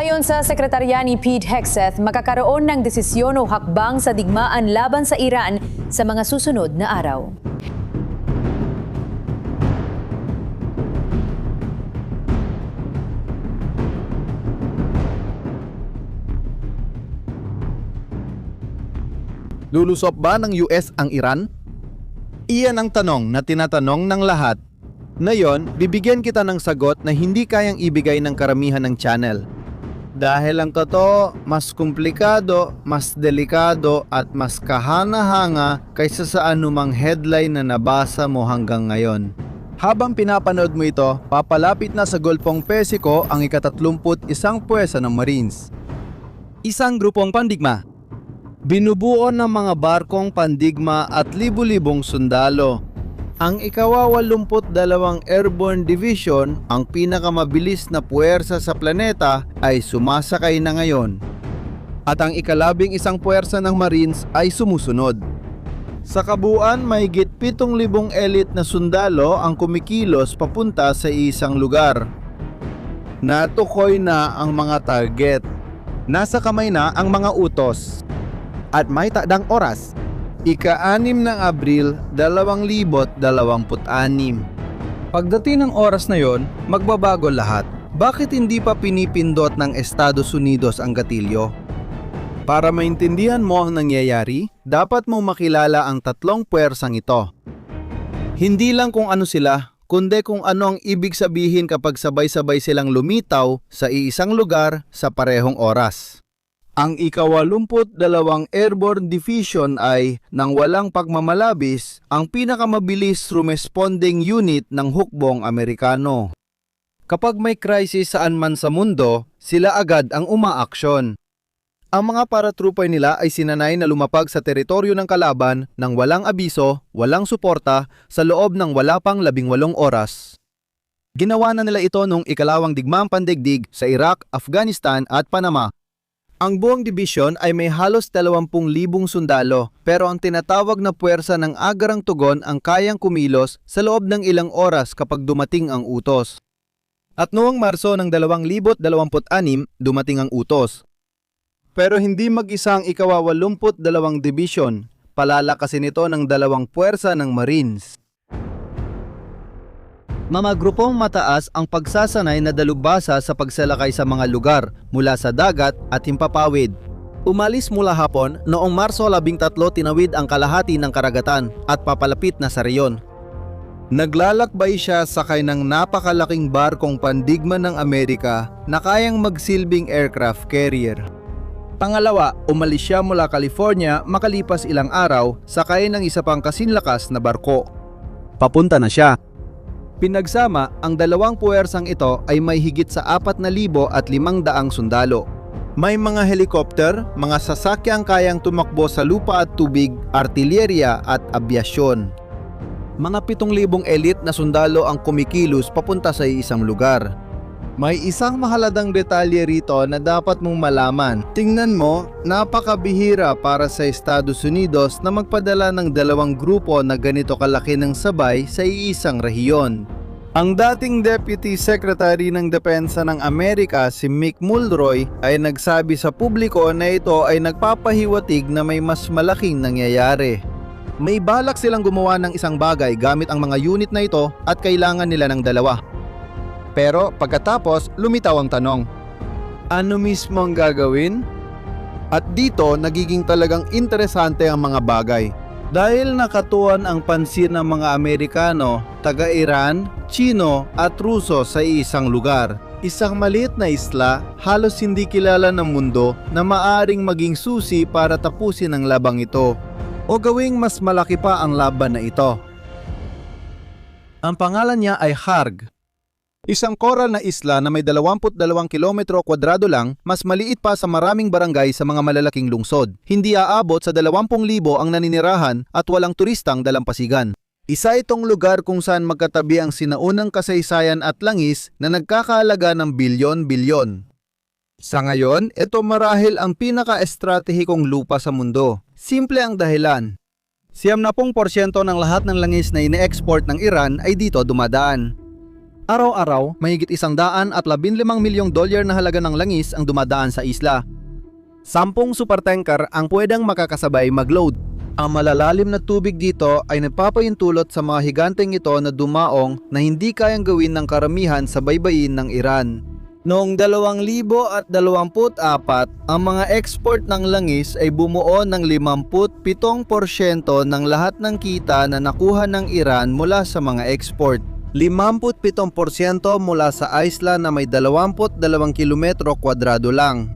Ayon sa Sekretarya ni Pete Hegseth, makakaroon ng desisyon o hakbang sa digmaan laban sa Iran sa mga susunod na araw. Lulusop ba ng US ang Iran? Iyan ang tanong na tinatanong ng lahat. Ngayon, bibigyan kita ng sagot na hindi kayang ibigay ng karamihan ng channel. Dahil ang totoo, mas komplikado, mas delikado at mas kahanga-hanga kaysa sa anumang headline na nabasa mo hanggang ngayon. Habang pinapanood mo ito, papalapit na sa Golfong Persico ang ika-31 puwersa ng Marines. Isang grupong pandigma. Binubuo ng mga barkong pandigma at libu-libong sundalo. Ang ika-82 Airborne Division, ang pinakamabilis na puwersa sa planeta, ay sumasakay na ngayon. At ang ika-11 puwersa ng Marines ay sumusunod. Sa kabuuan, mahigit 7,000 elite na sundalo ang kumikilos papunta sa isang lugar. Natukoy na ang mga target. Nasa kamay na ang mga utos. At may takdang oras. Ika-6 ng Abril, 2026. Pagdating ng oras na yon, magbabago lahat. Bakit hindi pa pinipindot ng Estados Unidos ang gatilyo? Para maintindihan mo ang nangyayari, dapat mong makilala ang tatlong puwersang ito. Hindi lang kung ano sila, kundi kung ano ang ibig sabihin kapag sabay-sabay silang lumitaw sa iisang lugar sa parehong oras. Ang ika-82 Airborne Division ay, nang walang pagmamalabis, ang pinakamabilis responding unit ng hukbong Amerikano. Kapag may crisis saan man sa mundo, sila agad ang umaaksyon. Ang mga paratrooper nila ay sinanay na lumapag sa teritoryo ng kalaban nang walang abiso, walang suporta, sa loob ng wala pang 18 oras. Ginawa na nila ito noong ikalawang digmaang pandaigdig sa Iraq, Afghanistan at Panama. Ang buong division ay may halos 20,000 sundalo, pero ang tinatawag na puwersa ng agarang tugon ang kayang kumilos sa loob ng ilang oras kapag dumating ang utos. At noong Marso ng 2026, dumating ang utos. Pero hindi mag-isa ang ika-82 Division, palalakasin ito ng 2 puwersa ng Marines. Mga grupong mataas ang pagsasanay na dalubhasa sa pagsalakay sa mga lugar mula sa dagat at himpapawid. Umalis mula hapon, noong Marso 13 tinawid ang kalahati ng karagatan at papalapit na sa reyon. Naglalakbay siya sakay ng napakalaking barkong pandigma ng Amerika na kayang magsilbing aircraft carrier. Pangalawa, umalis siya mula California makalipas ilang araw sakay ng isa pang kasinlakas na barko. Papunta na siya. Pinagsama, ang 2 puwersang ito ay may higit sa 4,500 sundalo. May mga helikopter, mga sasakyang kayang tumakbo sa lupa at tubig, artilerya at abyasyon. Mga 7,000 elite na sundalo ang kumikilos papunta sa isang lugar. May isang mahaladang detalye rito na dapat mong malaman. Tingnan mo, napakabihira para sa Estados Unidos na magpadala ng 2 grupo na ganito kalaki ng sabay sa iisang rehiyon. Ang dating Deputy Secretary ng Depensa ng Amerika, si Mick Mulroy, ay nagsabi sa publiko na ito ay nagpapahiwatig na may mas malaking nangyayari. May balak silang gumawa ng isang bagay gamit ang mga unit na ito at kailangan nila ng 2. Pero pagkatapos, lumitaw ang tanong, ano mismo ang gagawin? At dito, nagiging talagang interesante ang mga bagay. Dahil nakatuon ang pansin ng mga Amerikano, taga-Iran, Chino at Ruso sa isang lugar. Isang maliit na isla, halos hindi kilala ng mundo na maaring maging susi para tapusin ang labang ito o gawing mas malaki pa ang laban na ito. Ang pangalan niya ay Harg. Isang koral na isla na may 22 kilometro kwadrado lang, mas maliit pa sa maraming barangay sa mga malalaking lungsod. Hindi aabot sa 20,000 ang naninirahan at walang turistang dalampasigan. Isa itong lugar kung saan magkatabi ang sinaunang kasaysayan at langis na nagkakaalaga ng bilyon-bilyon. Sa ngayon, ito marahil ang pinaka-estratehikong lupa sa mundo. Simple ang dahilan. 70% ng lahat ng langis na ine-export ng Iran ay dito dumadaan. Araw-araw, mahigit 115 milyong dolyar na halaga ng langis ang dumadaan sa isla. 10 supertanker ang pwedeng makakasabay mag-load. Ang malalalim na tubig dito ay nagpapahintulot sa mga higanteng ito na dumaong na hindi kayang gawin ng karamihan sa baybayin ng Iran. Noong 2024, ang mga export ng langis ay bumuo ng 57% ng lahat ng kita na nakuha ng Iran mula sa mga export. 57% mula sa isla na may 22 kilometro kwadrado lang.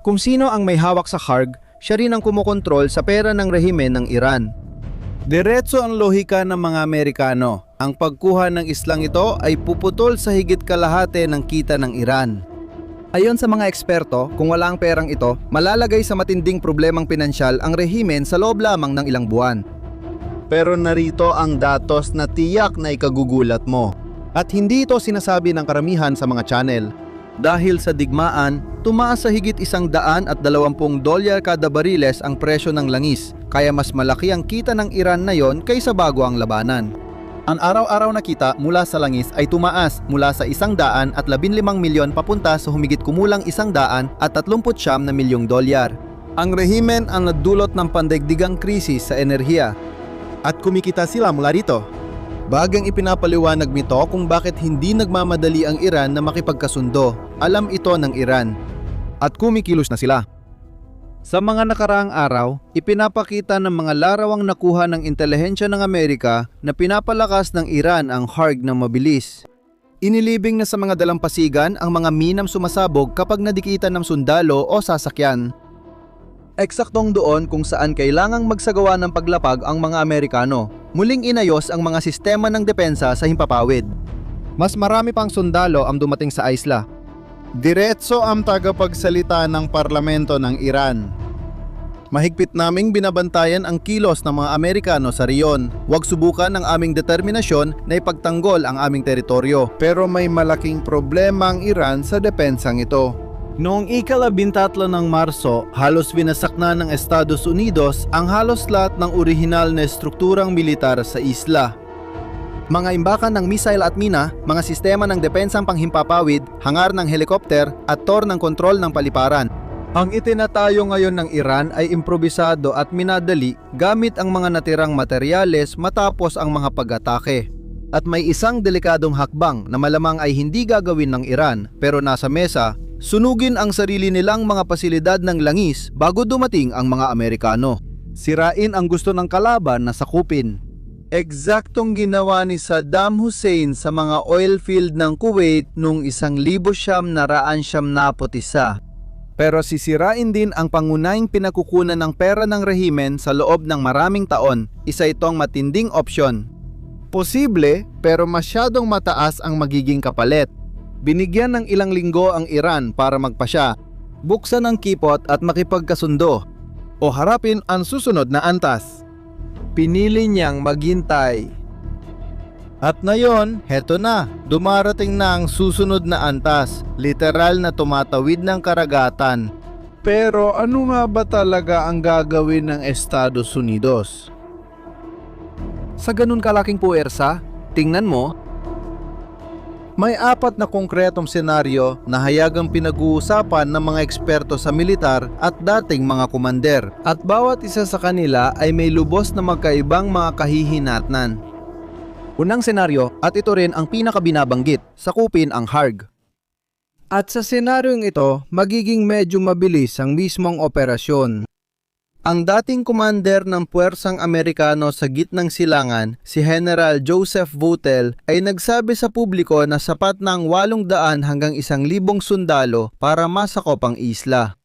Kung sino ang may hawak sa Kharg, siya rin ang kumokontrol sa pera ng rehimen ng Iran. Diretso ang lohika ng mga Amerikano. Ang pagkuha ng islang ito ay puputol sa higit kalahati ng kita ng Iran. Ayon sa mga eksperto, kung wala ang perang ito, malalagay sa matinding problemang pinansyal ang rehimen sa loob lamang ng ilang buwan. Pero narito ang datos na tiyak na ikagugulat mo. At hindi ito sinasabi ng karamihan sa mga channel. Dahil sa digmaan, tumaas sa higit $120 kada bariles ang presyo ng langis, kaya mas malaki ang kita ng Iran na yon kaysa bago ang labanan. Ang araw-araw na kita mula sa langis ay tumaas mula sa $115 milyon papunta sa humigit kumulang $139 milyong dolyar. Ang rehimen ang nagdulot ng pandaigdigang krisis sa enerhiya. At kumikita sila mula rito. Bagang ipinapaliwanag nito kung bakit hindi nagmamadali ang Iran na makipagkasundo. Alam ito ng Iran. At kumikilos na sila. Sa mga nakaraang araw, ipinapakita ng mga larawang nakuha ng intelihensya ng Amerika na pinapalakas ng Iran ang Kharg na mabilis. Inilibing na sa mga dalampasigan ang mga minang sumasabog kapag nadikitan ng sundalo o sasakyan. Eksaktong doon kung saan kailangang magsagawa ng paglapag ang mga Amerikano. Muling inayos ang mga sistema ng depensa sa himpapawid. Mas marami pang sundalo ang dumating sa isla. Diretso ang tagapagsalita ng parlamento ng Iran. Mahigpit naming binabantayan ang kilos ng mga Amerikano sa riyon. Huwag subukan ang aming determinasyon na ipagtanggol ang aming teritoryo. Pero may malaking problema ang Iran sa depensang ito. Noong ika-13 ng Marso, halos binasak na ng Estados Unidos ang halos lahat ng orihinal na estrukturang militar sa isla. Mga imbakan ng missile at mina, mga sistema ng depensang panghimpapawid, hangar ng helikopter at tor ng kontrol ng paliparan. Ang itinatayo ngayon ng Iran ay improbisado at minadali gamit ang mga natirang materyales matapos ang mga pag-atake. At may isang delikadong hakbang na malamang ay hindi gagawin ng Iran pero nasa mesa. Sunugin ang sarili nilang mga pasilidad ng langis bago dumating ang mga Amerikano. Sirain ang gusto ng kalaban na sakupin. Eksaktong ginawa ni Saddam Hussein sa mga oil field ng Kuwait noong 1991. Pero sisirain din ang pangunahing pinakukunan ng pera ng rehimen sa loob ng maraming taon. Isa itong matinding opsyon. Posible pero masyadong mataas ang magiging kapalit. Binigyan ng ilang linggo ang Iran para magpasya, buksan ang kipot at makipagkasundo, o harapin ang susunod na antas. Pinili niyang maghintay. At ngayon, heto na, dumarating na ang susunod na antas, literal na tumatawid ng karagatan. Pero ano nga ba talaga ang gagawin ng Estados Unidos? Sa ganun kalaking puwersa, tingnan mo, may 4 na konkretong senaryo na hayagang pinag-uusapan ng mga eksperto sa militar at dating mga komander. At bawat isa sa kanila ay may lubos na magkaibang mga kahihinatnan. Unang senaryo, at ito rin ang pinakabinabanggit, sakupin ang Kharg. At sa senaryong ito, magiging medyo mabilis ang mismong operasyon. Ang dating commander ng puwersang Amerikano sa gitnang silangan, si General Joseph Votel, ay nagsabi sa publiko na sapat ng 800 hanggang 1,000 sundalo para masakop ang isla.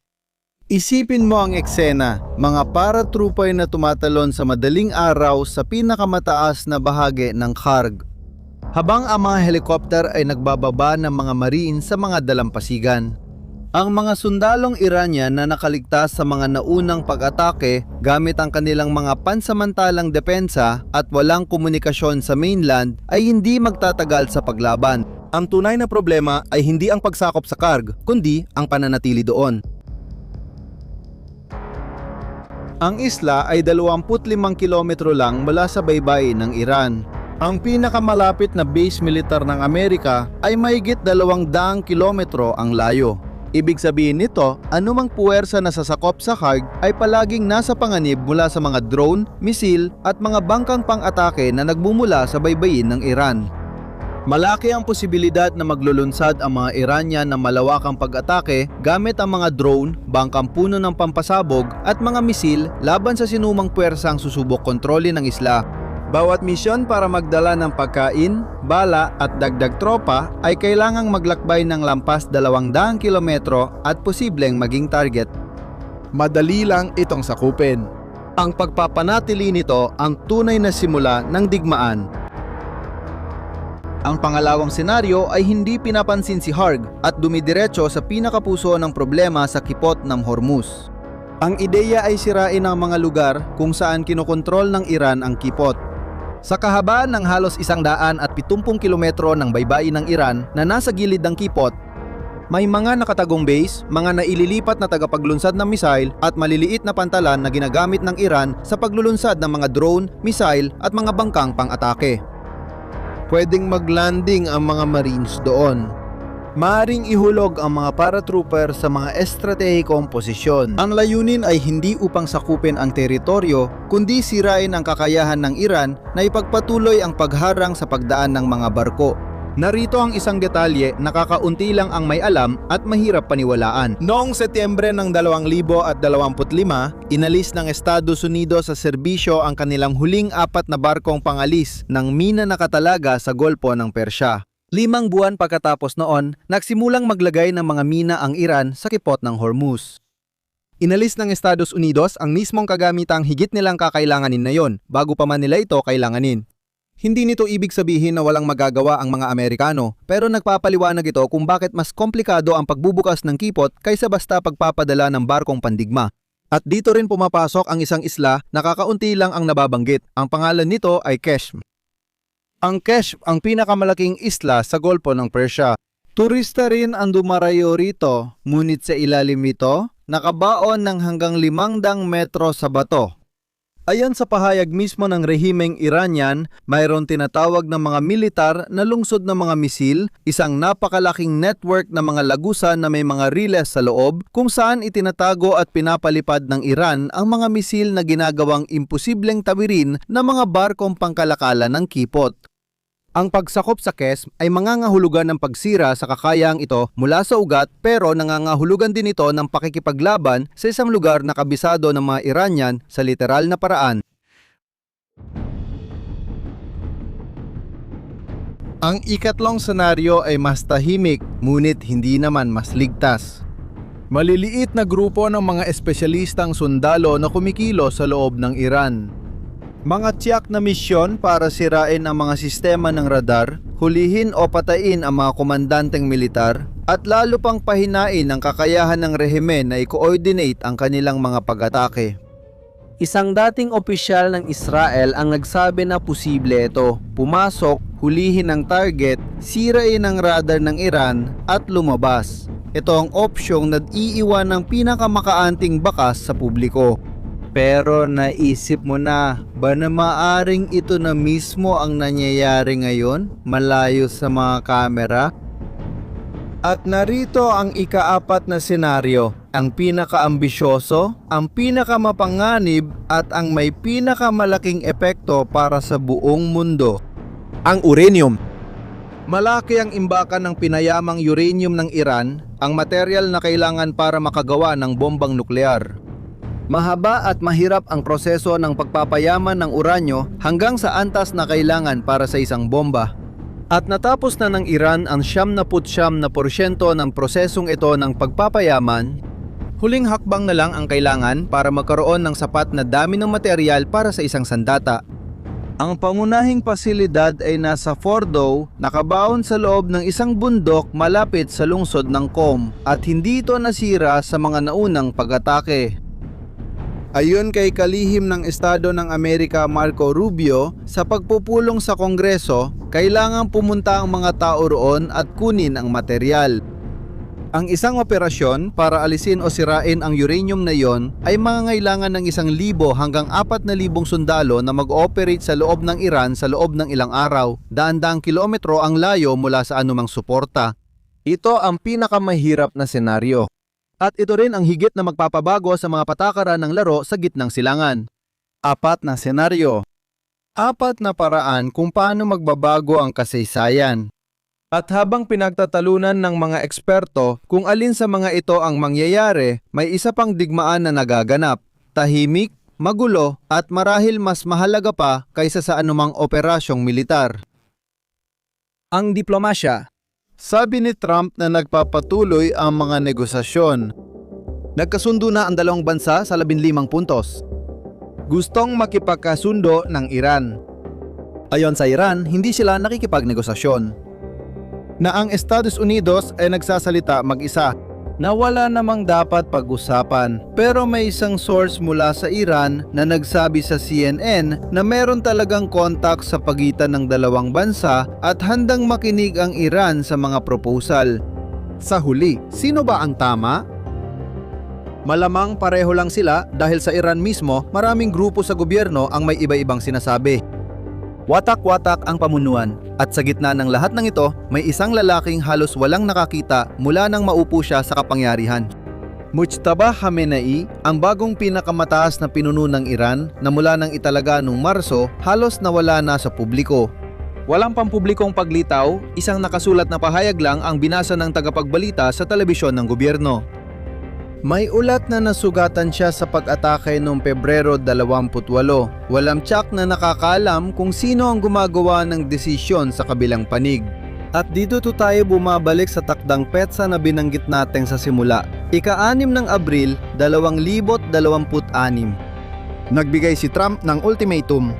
Isipin mo ang eksena, mga paratrupay na tumatalon sa madaling araw sa pinakamataas na bahagi ng Kharg, habang ang mga helikopter ay nagbababa ng mga marine sa mga dalampasigan. Ang mga sundalong Iranian na nakaligtas sa mga naunang pag-atake gamit ang kanilang mga pansamantalang depensa at walang komunikasyon sa mainland ay hindi magtatagal sa paglaban. Ang tunay na problema ay hindi ang pagsakop sa Kharg, kundi ang pananatili doon. Ang isla ay 25 kilometro lang mula sa baybayin ng Iran. Ang pinakamalapit na base militar ng Amerika ay mahigit 200 kilometro ang layo. Ibig sabihin nito, anumang puwersa na sasakop sa Kharg ay palaging nasa panganib mula sa mga drone, misil at mga bangkang pang-atake na nagbumula sa baybayin ng Iran. Malaki ang posibilidad na maglulunsad ang mga Iranian na malawakang pag-atake gamit ang mga drone, bangkang puno ng pampasabog at mga misil laban sa sinumang puwersang susubok kontrolin ng isla. Bawat misyon para magdala ng pagkain, bala at dagdag tropa ay kailangang maglakbay ng lampas 200 kilometro at posibleng maging target. Madali lang itong sakupin. Ang pagpapanatili nito ang tunay na simula ng digmaan. Ang pangalawang senaryo ay hindi pinapansin si Kharg at dumidiretso sa pinakapuso ng problema sa kipot ng Hormuz. Ang ideya ay sirain ang mga lugar kung saan kinokontrol ng Iran ang kipot. Sa kahabaan ng halos 170 kilometro ng baybayin ng Iran na nasa gilid ng kipot, may mga nakatagong base, mga naililipat na tagapaglunsad ng missile at maliliit na pantalan na ginagamit ng Iran sa paglulunsad ng mga drone, missile at mga bangkang pang-atake. Pwedeng maglanding ang mga Marines doon. Maaring ihulog ang mga paratrooper sa mga estratehikong posisyon. Ang layunin ay hindi upang sakupin ang teritoryo, kundi sirain ang kakayahan ng Iran na ipagpatuloy ang pagharang sa pagdaan ng mga barko. Narito ang isang detalye na kakaunti lang ang may alam at mahirap paniwalaan. Noong Setyembre ng 2025, inalis ng Estados Unidos sa serbisyo ang kanilang huling 4 na barkong pangalis ng mina na katalaga sa Golpo ng Persya. 5 buwan pagkatapos noon, nagsimulang maglagay ng mga mina ang Iran sa kipot ng Hormuz. Inalis ng Estados Unidos ang mismong kagamitang higit nilang kakailanganin na yon bago pa man nila ito kailanganin. Hindi nito ibig sabihin na walang magagawa ang mga Amerikano, pero nagpapaliwanag ito kung bakit mas komplikado ang pagbubukas ng kipot kaysa basta pagpapadala ng barkong pandigma. At dito rin pumapasok ang isang isla na kakaunti lang ang nababanggit. Ang pangalan nito ay Keshm. Ang Keshm ang pinakamalaking isla sa Golpo ng Persya. Turista rin ang dumarayo rito, ngunit sa ilalim nito, nakabaon ng hanggang 500 metro sa bato. Ayon sa pahayag mismo ng rehimeng Iranian, mayroon tinatawag ng mga militar na lungsod ng mga misil, isang napakalaking network ng mga lagusan na may mga riles sa loob kung saan itinatago at pinapalipad ng Iran ang mga misil na ginagawang imposibleng tawirin ng mga barkong pangkalakalan ng kipot. Ang pagsakop sa Keshm ay mangangahulugan ng pagsira sa kakayaang ito mula sa ugat, pero nangangahulugan din ito ng pakikipaglaban sa isang lugar na kabisado ng mga Iranian sa literal na paraan. Ang ikatlong senaryo ay mas tahimik, ngunit hindi naman mas ligtas. Maliliit na grupo ng mga espesyalistang sundalo na kumikilo sa loob ng Iran. Mga tiyak na misyon para sirain ang mga sistema ng radar, hulihin o patayin ang mga komandanteng militar, at lalo pang pahinain ang kakayahan ng rehimen na i-coordinate ang kanilang mga pag-atake. Isang dating opisyal ng Israel ang nagsabi na posible ito, pumasok, hulihin ang target, sirain ang radar ng Iran at lumabas. Ito ang opsyong nag-iiwan ng pinakamakaanting bakas sa publiko. Pero naisip mo na, ba na maaring ito na mismo ang nangyayari ngayon, malayo sa mga kamera? At narito ang ika-4 na senaryo, ang pinaka-ambisyoso, ang pinaka-mapanganib at ang may pinakamalaking epekto para sa buong mundo. Ang uranium. Malaki ang imbakan ng pinayamang uranium ng Iran, ang materyal na kailangan para makagawa ng bombang nuklear. Mahaba at mahirap ang proseso ng pagpapayaman ng uranyo hanggang sa antas na kailangan para sa isang bomba. At natapos na ng Iran ang 99% ng prosesong ito ng pagpapayaman, huling hakbang na lang ang kailangan para magkaroon ng sapat na dami ng materyal para sa isang sandata. Ang pangunahing pasilidad ay nasa Fordow, nakabaon sa loob ng isang bundok malapit sa lungsod ng Qom, at hindi ito nasira sa mga naunang pag-atake. Ayon kay kalihim ng Estado ng Amerika Marco Rubio, sa pagpupulong sa Kongreso, kailangang pumunta ang mga tao roon at kunin ang materyal. Ang isang operasyon para alisin o sirain ang uranium na iyon ay mangangailangan ng 1,000 hanggang 4,000 sundalo na mag-ooperate sa loob ng Iran sa loob ng ilang araw, daan-daang kilometro ang layo mula sa anumang suporta. Ito ang pinakamahirap na senaryo. At ito rin ang higit na magpapabago sa mga patakaran ng laro sa gitnang silangan. 4 na senaryo. 4 na paraan kung paano magbabago ang kasaysayan. At habang pinagtatalunan ng mga eksperto kung alin sa mga ito ang mangyayari, may isa pang digmaan na nagaganap. Tahimik, magulo at marahil mas mahalaga pa kaysa sa anumang operasyong militar. Ang diplomasya. Sabi ni Trump na nagpapatuloy ang mga negosasyon. Nagkasundo na ang dalawang bansa sa 15 puntos. Gustong makipagkasundo ng Iran. Ayon sa Iran, hindi sila nakikipagnegosasyon. Na ang Estados Unidos ay nagsasalita mag-isa na wala namang dapat pag-usapan. Pero may isang source mula sa Iran na nagsabi sa CNN na meron talagang kontak sa pagitan ng dalawang bansa at handang makinig ang Iran sa mga proposal. Sa huli, sino ba ang tama? Malamang pareho lang sila dahil sa Iran mismo maraming grupo sa gobyerno ang may iba-ibang sinasabi. Watak-watak ang pamunuan at sa gitna ng lahat ng ito, may isang lalaking halos walang nakakita mula nang maupo siya sa kapangyarihan. Mujtaba Khamenei, ang bagong pinakamataas na pinuno ng Iran na mula nang italaga noong Marso, halos nawala na sa publiko. Walang pampublikong paglitaw, isang nakasulat na pahayag lang ang binasa ng tagapagbalita sa telebisyon ng gobyerno. May ulat na nasugatan siya sa pag-atake noong Pebrero 28. Walang tiyak na nakakaalam kung sino ang gumagawa ng desisyon sa kabilang panig. At dito tayo bumabalik sa takdang petsa na binanggit natin sa simula. Ika-6 ng Abril, 2026. Nagbigay si Trump ng ultimatum.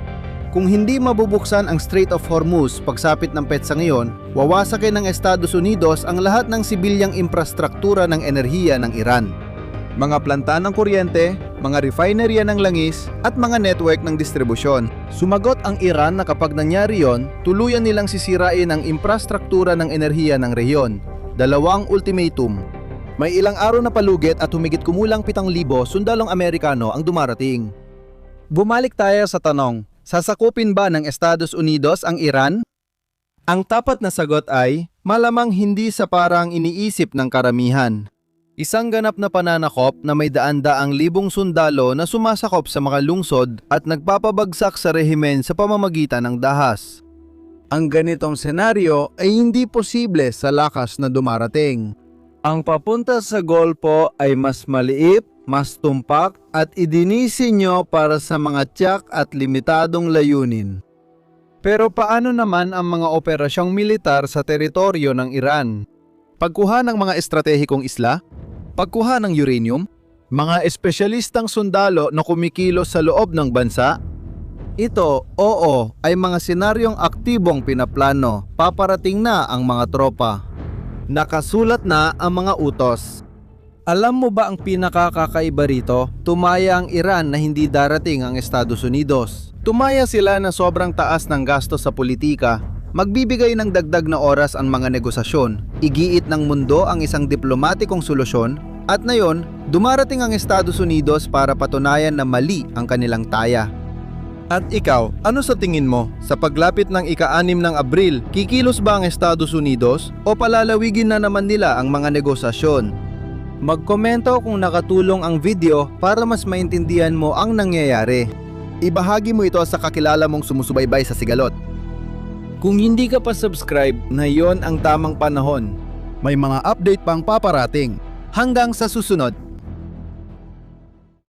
Kung hindi mabubuksan ang Strait of Hormuz pagsapit ng petsa ngayon, wawasakin ng Estados Unidos ang lahat ng sibilyang infrastruktura ng enerhiya ng Iran. Mga planta ng kuryente, mga refinerya ng langis, at mga network ng distribusyon. Sumagot ang Iran na kapag nangyari yon, tuluyan nilang sisirain ang infrastruktura ng enerhiya ng rehiyon. 2 ultimatum. May ilang araw na palugit at humigit kumulang 7,000 sundalong Amerikano ang dumarating. Bumalik tayo sa tanong, sasakupin ba ng Estados Unidos ang Iran? Ang tapat na sagot ay, malamang hindi sa parang iniisip ng karamihan. Isang ganap na pananakop na may daan-daang libong sundalo na sumasakop sa mga lungsod at nagpapabagsak sa rehimen sa pamamagitan ng dahas. Ang ganitong senaryo ay hindi posible sa lakas na dumarating. Ang papunta sa golpo ay mas maliit, mas tumpak at idinisenyo para sa mga tiyak at limitadong layunin. Pero paano naman ang mga operasyong militar sa teritoryo ng Iran? Pagkuha ng mga estratehikong isla? Pagkuha ng uranium? Mga espesyalistang sundalo na kumikilos sa loob ng bansa? Ito, oo, ay mga senaryong aktibong pinaplano. Paparating na ang mga tropa. Nakasulat na ang mga utos. Alam mo ba ang pinakakakaiba rito? Tumaya ang Iran na hindi darating ang Estados Unidos. Tumaya sila na sobrang taas ng gasto sa politika. Magbibigay ng dagdag na oras ang mga negosasyon, igiit ng mundo ang isang diplomatikong solusyon, at ngayon, dumarating ang Estados Unidos para patunayan na mali ang kanilang taya. At ikaw, ano sa tingin mo? Sa paglapit ng ika-6 ng Abril, kikilos ba ang Estados Unidos o palalawigin na naman nila ang mga negosasyon? Magkomento kung nakatulong ang video para mas maintindihan mo ang nangyayari. Ibahagi mo ito sa kakilala mong sumusubaybay sa Sigalot. Kung hindi ka pa subscribe, na yon ang tamang panahon. May mga update pang paparating. Hanggang sa susunod.